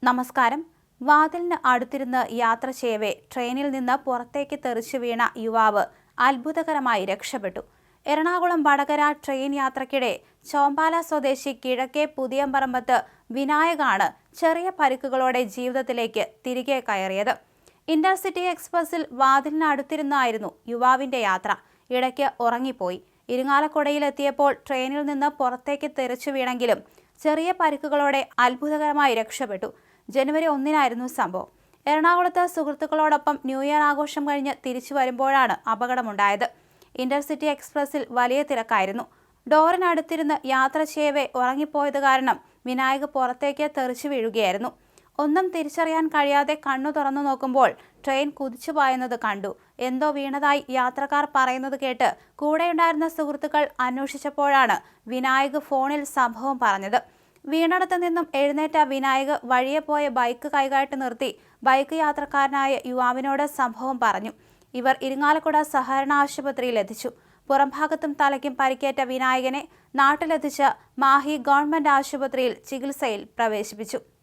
നമസ്കാരം. വാതിലിന് അടുത്തിരുന്ന് യാത്ര ചെയ്യവേ ട്രെയിനിൽ നിന്ന് പുറത്തേക്ക് തെറിച്ചു വീണ യുവാവ് അത്ഭുതകരമായി രക്ഷപ്പെട്ടു. എറണാകുളം വടകര ട്രെയിൻ യാത്രയ്ക്കിടെ ചോമ്പാല സ്വദേശി കിഴക്കേ പുതിയമ്പറമ്പത്ത് വിനായകാണ് ചെറിയ പരിക്കുകളോടെ ജീവിതത്തിലേക്ക് തിരികെ കയറിയത്. ഇന്റർസിറ്റി എക്സ്പ്രസിൽ വാതിലിന് അടുത്തിരുന്നായിരുന്നു യുവാവിന്റെ യാത്ര. ഇടയ്ക്ക് ഉറങ്ങിപ്പോയി. ഇരിങ്ങാലക്കുടയിലെത്തിയപ്പോൾ ട്രെയിനിൽ നിന്ന് പുറത്തേക്ക് തെറിച്ചു വീണെങ്കിലും ചെറിയ പരിക്കുകളോടെ അത്ഭുതകരമായി രക്ഷപ്പെട്ടു. ജനുവരി 1-നായിരുന്നു സംഭവം. എറണാകുളത്ത് സുഹൃത്തുക്കളോടൊപ്പം ന്യൂ ഇയർ ആഘോഷം കഴിഞ്ഞ് തിരിച്ചു വരുമ്പോഴാണ് അപകടമുണ്ടായത്. ഇന്റർസിറ്റി എക്സ്പ്രസിൽ വലിയ തിരക്കായിരുന്നു. ഡോറിനടുത്തിരുന്ന് യാത്ര ചെയ്യവേ ഉറങ്ങിപ്പോയത് കാരണം വിനായക് പുറത്തേക്ക് തെറിച്ചു വീഴുകയായിരുന്നു. ഒന്നും തിരിച്ചറിയാൻ കഴിയാതെ കണ്ണു തുറന്നു നോക്കുമ്പോൾ ട്രെയിൻ കുതിച്ചു പായുന്നത് കണ്ടു. എന്തോ വീണതായി യാത്രക്കാർ പറയുന്നത് കേട്ട് കൂടെയുണ്ടായിരുന്ന സുഹൃത്തുക്കൾ അന്വേഷിച്ചപ്പോഴാണ് വിനായക് ഫോണിൽ സംഭവം പറഞ്ഞത്. വീണടത്ത് നിന്നും എഴുന്നേറ്റ വിനായക് വഴിയെ പോയ ബൈക്ക് കൈകാട്ടി നിർത്തി ബൈക്ക് യാത്രക്കാരനായ യുവാവിനോട് സംഭവം പറഞ്ഞു. ഇവർ ഇരിങ്ങാലക്കുട സഹകരണ ആശുപത്രിയിൽ എത്തിച്ചു. പുറംഭാഗത്തും തലയ്ക്കും പരിക്കേറ്റ വിനായകനെ നാട്ടിലെത്തിച്ച് മാഹി ഗവൺമെന്റ് ആശുപത്രിയിൽ ചികിത്സയിൽ പ്രവേശിപ്പിച്ചു.